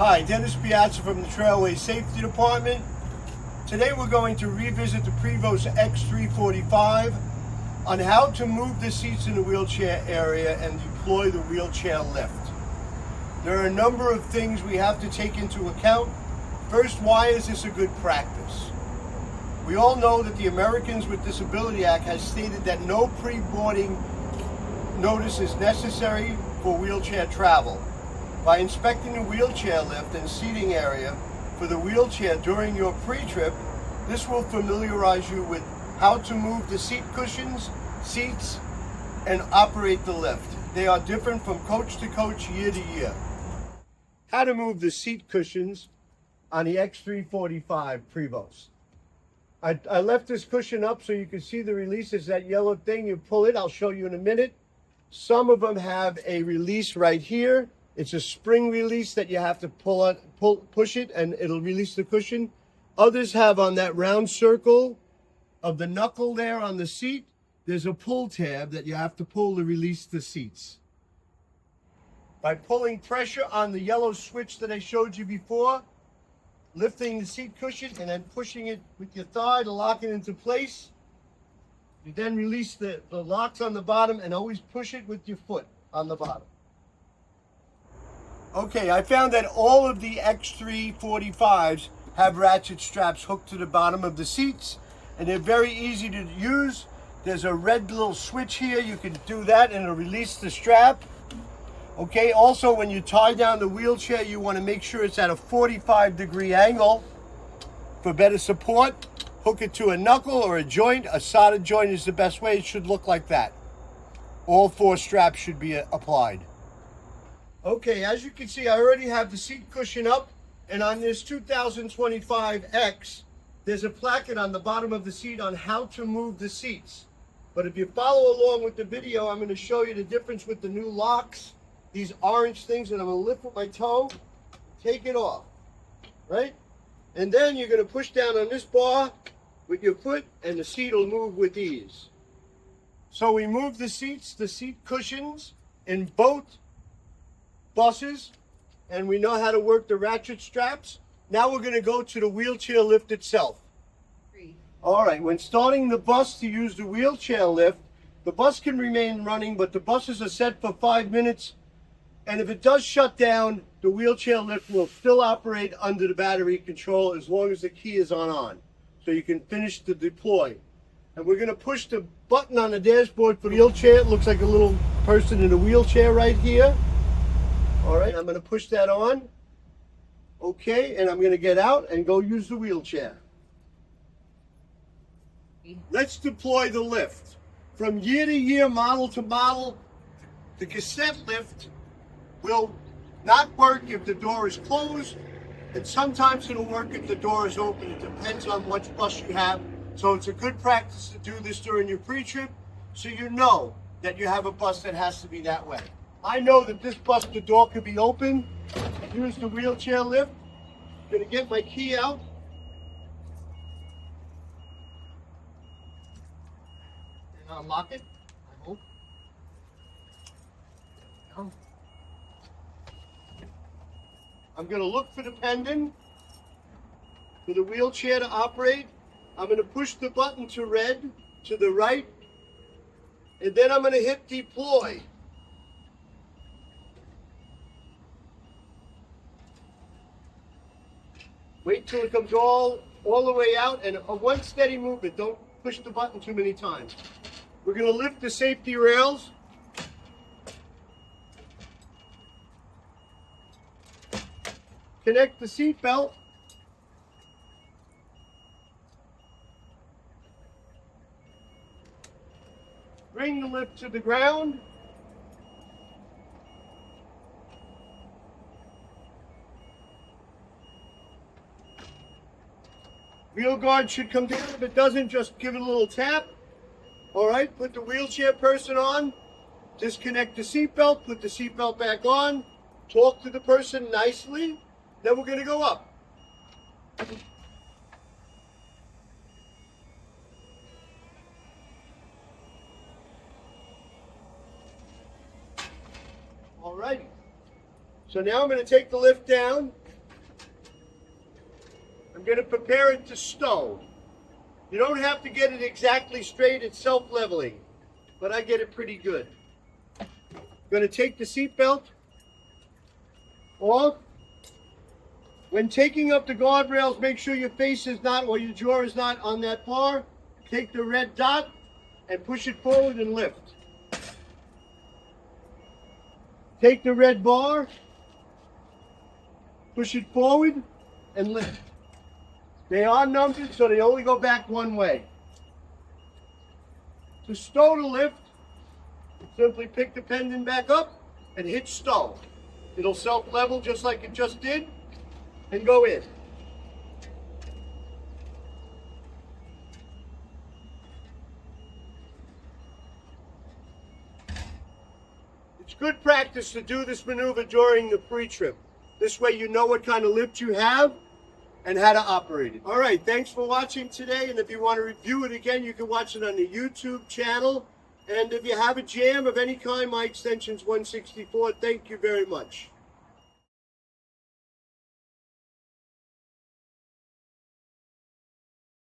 Hi, Dennis Piazza from the Trailway Safety Department. Today we're going to revisit the Prevost X3-45 on how to move the seats in the wheelchair area and deploy the wheelchair lift. There are a number of things we have to take into account. First, why is this a good practice? We all know that the Americans with Disabilities Act has stated that no pre-boarding notice is necessary for wheelchair travel. By inspecting the wheelchair lift and seating area for the wheelchair during your pre-trip, this will familiarize you with how to move the seat cushions, seats, and operate the lift. They are different from coach to coach, year to year. How to move the seat cushions on the X3-45 Prevost. I left this cushion up so you can see the release. It's that yellow thing. You pull it. I'll show you in a minute. Some of them have a release right here. It's a spring release that you have to push it, and it'll release the cushion. Others have on that round circle of the knuckle there on the seat, there's a pull tab that you have to pull to release the seats. By pulling pressure on the yellow switch that I showed you before, lifting the seat cushion and then pushing it with your thigh to lock it into place, you then release the locks on the bottom and always push it with your foot on the bottom. Okay, I found that all of the X3-45s have ratchet straps hooked to the bottom of the seats, and they're very easy to use. There's a red little switch here. You can do that and it'll release the strap. Okay, also when you tie down the wheelchair, you want to make sure it's at a 45-degree angle for better support. Hook it to a knuckle or a joint. A soldered joint is the best way. It should look like that. All four straps should be applied. Okay, as you can see, I already have the seat cushion up, and on this 2025X, there's a placard on the bottom of the seat on how to move the seats. But if you follow along with the video, I'm going to show you the difference with the new locks, these orange things, and I'm going to lift with my toe, take it off, right? And then you're going to push down on this bar with your foot, and the seat will move with ease. So we move the seats, the seat cushions, in both buses, and we know how to work the ratchet straps. Now we're going to go to the wheelchair lift itself. All right, when starting the bus to use the wheelchair lift, the bus can remain running, but the buses are set for 5 minutes, and if it does shut down, the wheelchair lift will still operate under the battery control as long as the key is on. So you can finish the deploy. And we're going to push the button on the dashboard for the wheelchair. It looks like a little person in a wheelchair right here. All right, I'm going to push that on. Okay, and I'm going to get out and go use the wheelchair. Let's deploy the lift. From year to year, model to model, the cassette lift will not work if the door is closed, and sometimes it'll work if the door is open. It depends on which bus you have. So it's a good practice to do this during your pre-trip, so you know that you have a bus that has to be that way. I know that this bus, the door could be open. Use the wheelchair lift. I'm going to get my key out. And unlock it, I hope. I'm going to look for the pendant for the wheelchair to operate. I'm going to push the button to red to the right, and then I'm going to hit deploy. Wait till it comes all the way out, and one steady movement. Don't push the button too many times. We're going to lift the safety rails. Connect the seat belt. Bring the lift to the ground. Wheel guard should come down. If it doesn't, just give it a little tap. All right, put the wheelchair person on. Disconnect the seatbelt, put the seatbelt back on. Talk to the person nicely. Then we're going to go up. All righty. So now I'm going to take the lift down. I'm going to prepare it to stow. You don't have to get it exactly straight, it's self-leveling, but I get it pretty good. I'm going to take the seat belt off. When taking up the guardrails, make sure your face is not, or your jaw is not on that bar. Take the red dot and push it forward and lift. Take the red bar, push it forward and lift. They are numbered, so they only go back one way. To stow the lift, simply pick the pendant back up and hit stow. It'll self-level just like it just did and go in. It's good practice to do this maneuver during the pre-trip. This way you know what kind of lift you have and how to operate it. All right, thanks for watching today. And if you want to review it again, you can watch it on the YouTube channel. And if you have a jam of any kind, my extension's 164. Thank you very much.